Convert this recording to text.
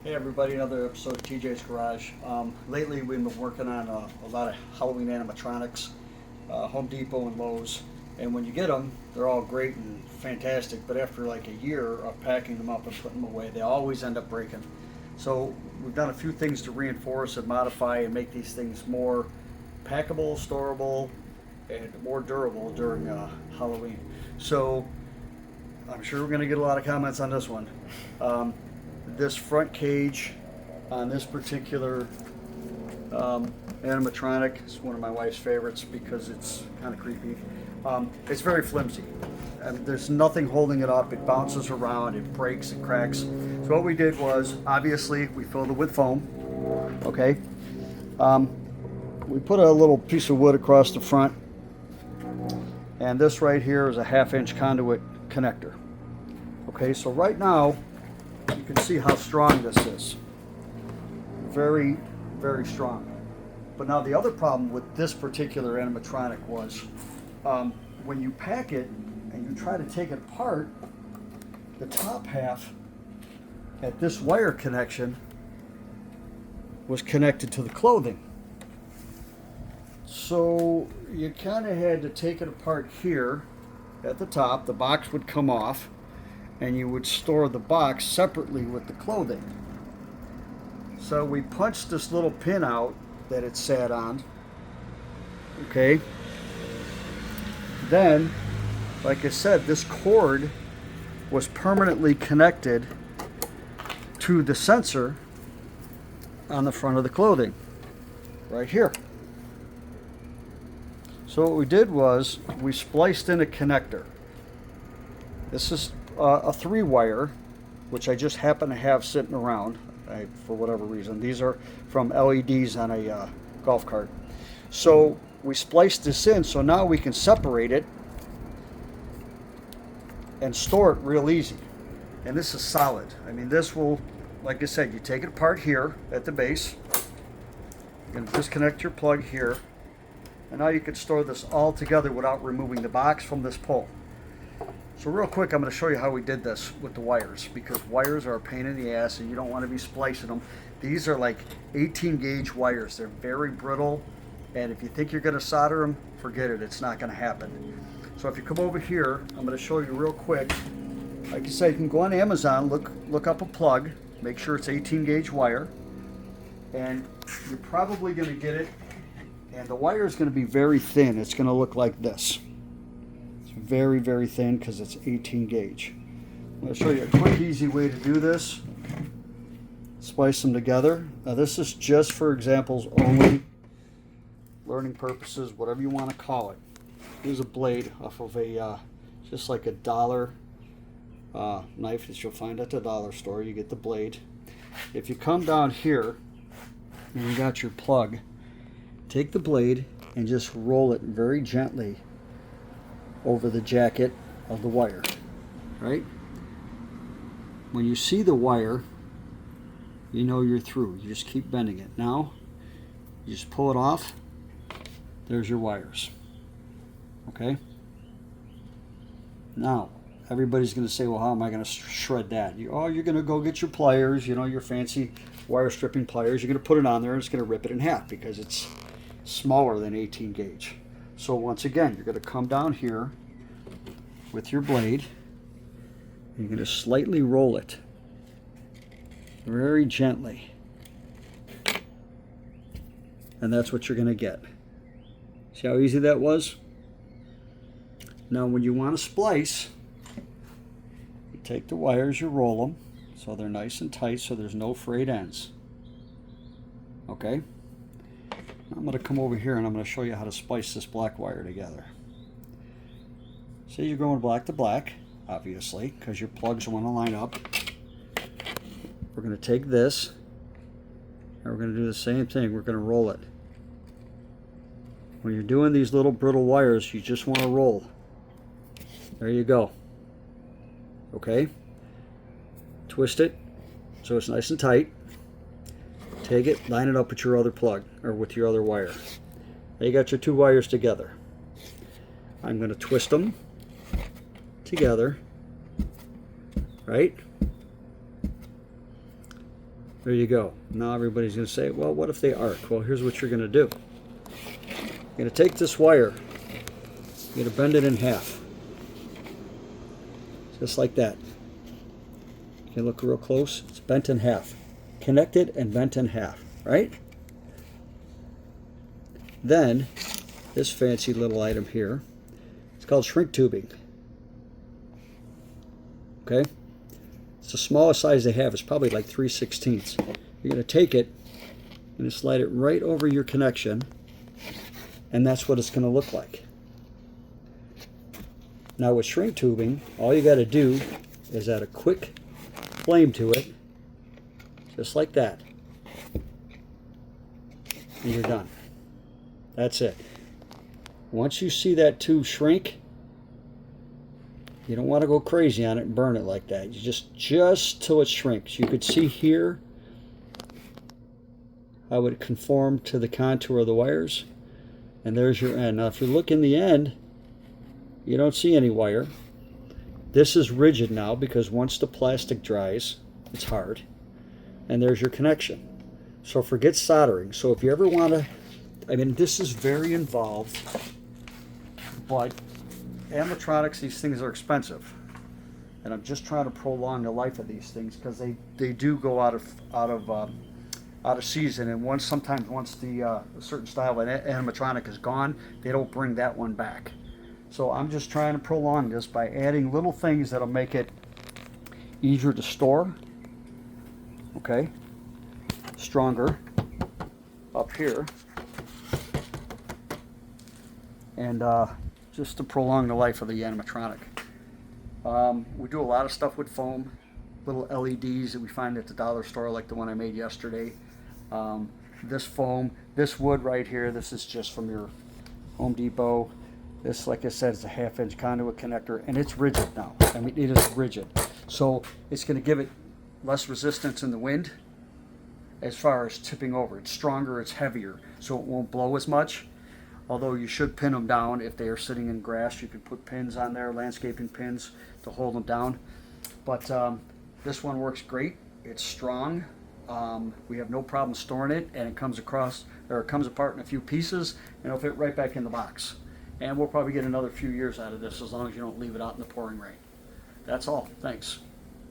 Hey everybody, another episode of TJ's Garage. Lately we've been working on a lot of Halloween animatronics, Home Depot and Lowe's, and when you get them, they're all great and fantastic, but after like a year of packing them up and putting them away, they always end up breaking. So we've done a few things to reinforce and modify and make these things more packable, storable, and more durable during Halloween. So I'm sure we're going to get a lot of comments on this one. This front cage on this particular animatronic is one of my wife's favorites because it's kind of creepy. It's very flimsy. There's nothing holding it up. It bounces around, it breaks, it cracks. So what we did was, obviously, we filled it with foam. Okay. We put a little piece of wood across the front, and this right here is a 1/2-inch conduit connector. Okay, so right now you can see how strong this is. Very, very strong. But now the other problem with this particular animatronic was when you pack it and you try to take it apart, the top half at this wire connection was connected to the clothing. So you kind of had to take it apart here at the top. The box would come off, and you would store the box separately with the clothing. So we punched this little pin out that it sat on. Okay. Then, like I said, this cord was permanently connected to the sensor on the front of the clothing, right here. So what we did was we spliced in a connector. This is a 3-wire, which I just happen to have sitting around for whatever reason. These are from LEDs on a golf cart. So we spliced this in, so now we can separate it and store it real easy. And this is solid. I mean, this will, like I said, you take it apart here at the base. You're going to disconnect your plug here, and now you can store this all together without removing the box from this pole. So real quick, I'm going to show you how we did this with the wires, because wires are a pain in the ass and you don't want to be splicing them. These are like 18 gauge wires. They're very brittle, and if you think you're going to solder them, forget it. It's not going to happen. So if you come over here, I'm going to show you real quick. Like I said, you can go on Amazon, look up a plug, make sure it's 18 gauge wire, and you're probably going to get it, and the wire is going to be very thin. It's going to look like this. Very, very thin because it's 18 gauge. I'm going to show you a quick, easy way to do this. Splice them together. Now this is just for examples only, learning purposes, whatever you want to call it. Here's a blade off of a, just like a dollar knife that you'll find at the dollar store. You get the blade. If you come down here and you got your plug, take the blade and just roll it very gently over the jacket of the wire, right? When you see the wire, you know you're through. You just keep bending it. Now, you just pull it off. There's your wires. Okay? Now, everybody's going to say, well, how am I going to shred that? You're going to go get your pliers, your fancy wire stripping pliers. You're going to put it on there and it's going to rip it in half because it's smaller than 18 gauge. So once again, you're going to come down here with your blade. You're going to slightly roll it very gently. And that's what you're going to get. See how easy that was? Now when you want to splice, you take the wires, you roll them so they're nice and tight so there's no frayed ends. Okay? I'm going to come over here and I'm going to show you how to splice this black wire together. See, you're going black to black, obviously, because your plugs want to line up. We're going to take this and we're going to do the same thing. We're going to roll it. When you're doing these little brittle wires, you just want to roll. There you go. Okay? Twist it so it's nice and tight. Take it, line it up with your other plug, or with your other wire. Now you got your 2 wires together. I'm going to twist them together, right? There you go. Now everybody's going to say, well, what if they arc? Well, here's what you're going to do. You're going to take this wire, you're going to bend it in half. Just like that. You can look real close. It's bent in half. Connected and bent in half, right? Then, this fancy little item here, it's called shrink tubing. Okay? It's the smallest size they have. It's probably like 3/16. You're going to take it and slide it right over your connection, and that's what it's going to look like. Now with shrink tubing, all you got to do is add a quick flame to it, just like that, and you're done. That's it. Once you see that tube shrink, you don't want to go crazy on it and burn it like that. You just till it shrinks. You could see here how it conform to the contour of the wires, and there's your end. Now if you look in the end, you don't see any wire. This is rigid now because once the plastic dries, it's hard. And there's your connection. So forget soldering. So if you ever want to, I mean, this is very involved, but animatronics, these things are expensive. And I'm just trying to prolong the life of these things because they do go out of season. And sometimes once the certain style of animatronic is gone, they don't bring that one back. So I'm just trying to prolong this by adding little things that'll make it easier to store. Okay, stronger up here, and just to prolong the life of the animatronic. We do a lot of stuff with foam, little LEDs that we find at the dollar store, like the one I made yesterday. This foam, this wood right here, this is just from your Home Depot. This, like I said, is a 1/2-inch conduit connector, and it's rigid now. I mean, it is rigid. So it's going to give it less resistance in the wind as far as tipping over. It's stronger, it's heavier, so it won't blow as much. Although you should pin them down if they are sitting in grass. You can put pins on there, landscaping pins, to hold them down. But this one works great. It's strong. We have no problem storing it, and it comes apart in a few pieces, and it'll fit right back in the box. And we'll probably get another few years out of this as long as you don't leave it out in the pouring rain. That's all. Thanks.